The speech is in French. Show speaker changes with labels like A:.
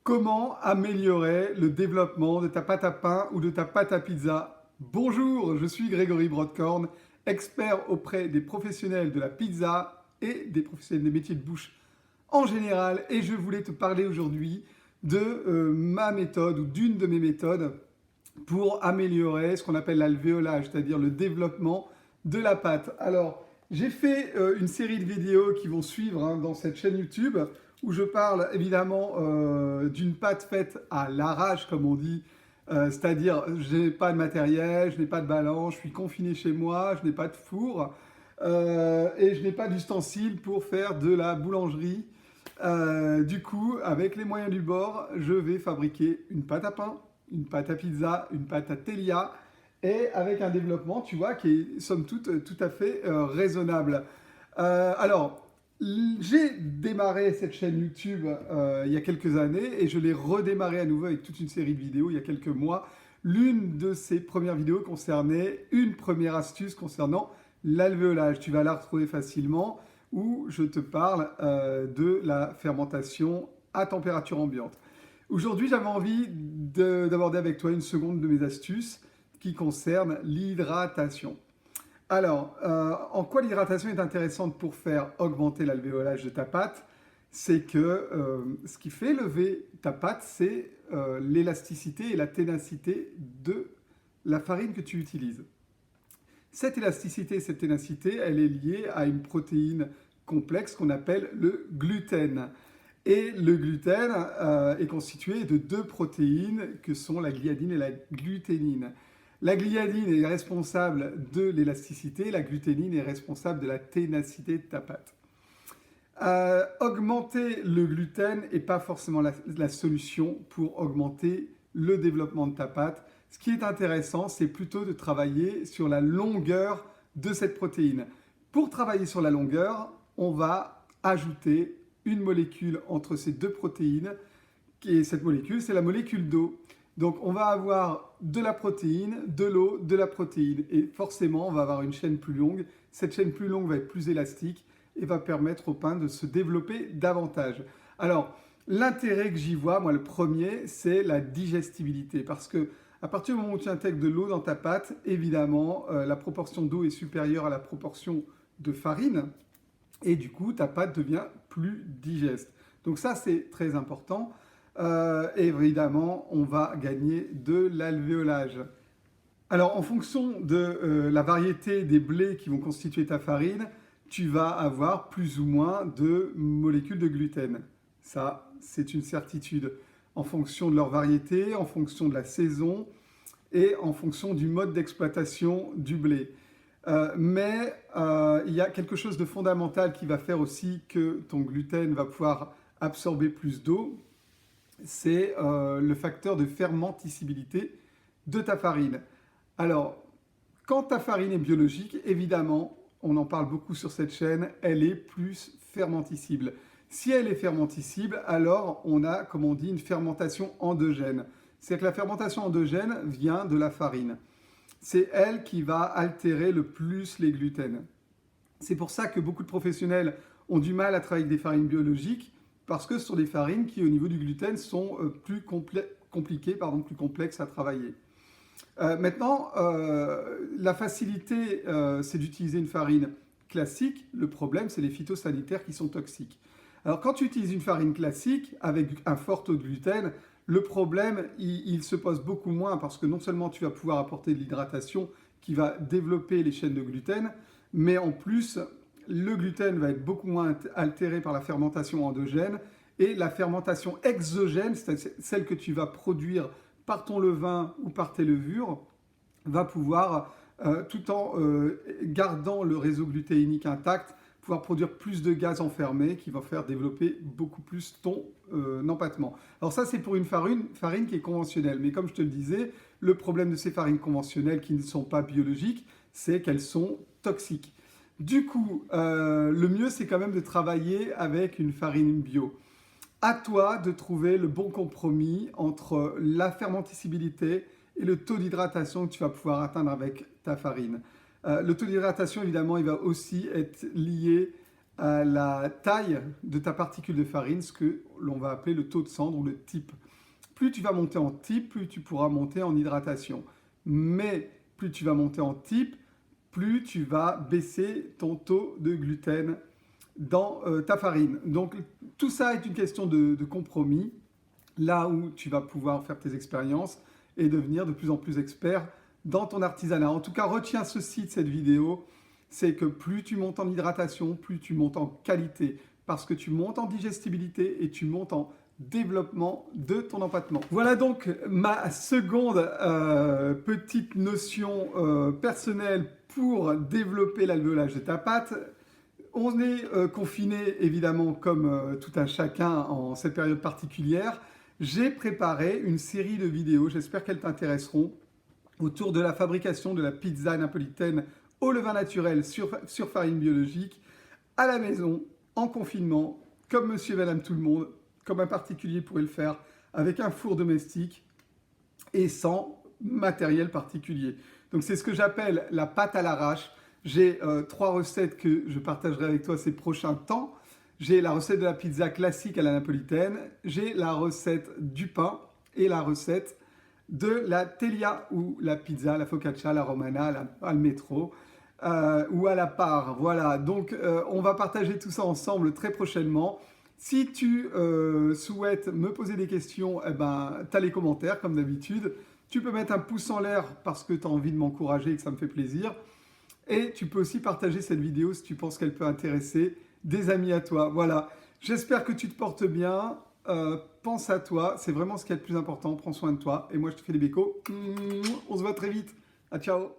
A: Comment améliorer le développement de ta pâte à pain ou de ta pâte à pizza? Bonjour, je suis Grégory Brodkorn, expert auprès des professionnels de la pizza et des professionnels des métiers de bouche en général. Et je voulais te parler aujourd'hui de ma méthode ou d'une de mes méthodes pour améliorer ce qu'on appelle l'alvéolage, c'est-à-dire le développement de la pâte. Alors, j'ai fait une série de vidéos qui vont suivre dans cette chaîne YouTube où je parle évidemment d'une pâte faite à l'arrache, comme on dit, c'est-à-dire je n'ai pas de matériel, je n'ai pas de balance, je suis confiné chez moi, je n'ai pas de four et je n'ai pas d'ustensiles pour faire de la boulangerie. Du coup, avec les moyens du bord, je vais fabriquer une pâte à pain, une pâte à pizza, une pâte à telia, et avec un développement, tu vois, qui est somme toute tout à fait raisonnable. Alors, j'ai démarré cette chaîne YouTube il y a quelques années et je l'ai redémarré à nouveau avec toute une série de vidéos il y a quelques mois. L'une de ces premières vidéos concernait une première astuce concernant l'alvéolage. Tu vas la retrouver facilement où je te parle de la fermentation à température ambiante. Aujourd'hui, j'avais envie d'aborder avec toi une seconde de mes astuces qui concerne l'hydratation. Alors, en quoi l'hydratation est intéressante pour faire augmenter l'alvéolage de ta pâte? C'est que ce qui fait lever ta pâte, c'est l'élasticité et la ténacité de la farine que tu utilises. Cette élasticité et cette ténacité, elle est liée à une protéine complexe qu'on appelle le gluten. Et le gluten est constitué de deux protéines que sont la gliadine et la gluténine. La gliadine est responsable de l'élasticité, la gluténine est responsable de la ténacité de ta pâte. Augmenter le gluten n'est pas forcément la solution pour augmenter le développement de ta pâte. Ce qui est intéressant, c'est plutôt de travailler sur la longueur de cette protéine. Pour travailler sur la longueur, on va ajouter une molécule entre ces deux protéines, et cette molécule, c'est la molécule d'eau. Donc on va avoir de la protéine, de l'eau, de la protéine, et forcément on va avoir une chaîne plus longue. Cette chaîne plus longue va être plus élastique et va permettre au pain de se développer davantage. Alors l'intérêt que j'y vois, moi le premier, c'est la digestibilité, parce que à partir du moment où tu intègres de l'eau dans ta pâte, évidemment la proportion d'eau est supérieure à la proportion de farine, et du coup ta pâte devient plus digeste. Donc ça c'est très important. Évidemment, on va gagner de l'alvéolage. Alors, en fonction de la variété des blés qui vont constituer ta farine, tu vas avoir plus ou moins de molécules de gluten. Ça, c'est une certitude. En fonction de leur variété, en fonction de la saison et en fonction du mode d'exploitation du blé. Il y a quelque chose de fondamental qui va faire aussi que ton gluten va pouvoir absorber plus d'eau, c'est le facteur de fermenticibilité de ta farine. Alors, quand ta farine est biologique, évidemment, on en parle beaucoup sur cette chaîne, elle est plus fermenticible. Si elle est fermenticible, alors on a, comme on dit, une fermentation endogène. C'est que la fermentation endogène vient de la farine. C'est elle qui va altérer le plus les gluten. C'est pour ça que beaucoup de professionnels ont du mal à travailler avec des farines biologiques, parce que ce sont des farines qui, au niveau du gluten, sont plus compliquées, plus complexes à travailler. Maintenant, la facilité, c'est d'utiliser une farine classique. Le problème, c'est les phytosanitaires qui sont toxiques. Alors, quand tu utilises une farine classique avec un fort taux de gluten, le problème, il se pose beaucoup moins parce que non seulement tu vas pouvoir apporter de l'hydratation qui va développer les chaînes de gluten, mais en plus, le gluten va être beaucoup moins altéré par la fermentation endogène et la fermentation exogène, c'est celle que tu vas produire par ton levain ou par tes levures, va pouvoir, tout en gardant le réseau glutéinique intact, pouvoir produire plus de gaz enfermés qui va faire développer beaucoup plus ton empattement. Alors ça, c'est pour une farine qui est conventionnelle. Mais comme je te le disais, le problème de ces farines conventionnelles qui ne sont pas biologiques, c'est qu'elles sont toxiques. Du coup, le mieux, c'est quand même de travailler avec une farine bio. À toi de trouver le bon compromis entre la fermenticibilité et le taux d'hydratation que tu vas pouvoir atteindre avec ta farine. Le taux d'hydratation, évidemment, il va aussi être lié à la taille de ta particule de farine, ce que l'on va appeler le taux de cendre ou le type. Plus tu vas monter en type, plus tu pourras monter en hydratation. Mais plus tu vas monter en type, plus tu vas baisser ton taux de gluten dans ta farine. Donc tout ça est une question de compromis, là où tu vas pouvoir faire tes expériences et devenir de plus en plus expert dans ton artisanat. En tout cas, retiens ceci de cette vidéo, c'est que plus tu montes en hydratation, plus tu montes en qualité, parce que tu montes en digestibilité et tu montes en développement de ton empattement. Voilà donc ma seconde petite notion personnelle pour développer l'alvéolage de ta pâte. On est confiné évidemment comme tout un chacun en cette période particulière. J'ai préparé une série de vidéos, j'espère qu'elles t'intéresseront, autour de la fabrication de la pizza napolitaine au levain naturel sur farine biologique, à la maison, en confinement, comme monsieur et madame tout le monde, comme un particulier pourrait le faire, avec un four domestique et sans matériel particulier. Donc c'est ce que j'appelle la pâte à l'arrache. J'ai 3 recettes que je partagerai avec toi ces prochains temps. J'ai la recette de la pizza classique à la napolitaine, j'ai la recette du pain et la recette de la teglia ou la pizza, la focaccia, la romana, al metro ou à la part. Voilà, donc on va partager tout ça ensemble très prochainement. Si tu souhaites me poser des questions, eh ben, tu as les commentaires comme d'habitude. Tu peux mettre un pouce en l'air parce que tu as envie de m'encourager et que ça me fait plaisir. Et tu peux aussi partager cette vidéo si tu penses qu'elle peut intéresser des amis à toi. Voilà, j'espère que tu te portes bien. Pense à toi, c'est vraiment ce qui est le plus important. Prends soin de toi. Et moi, je te fais des bécos. On se voit très vite. À ciao.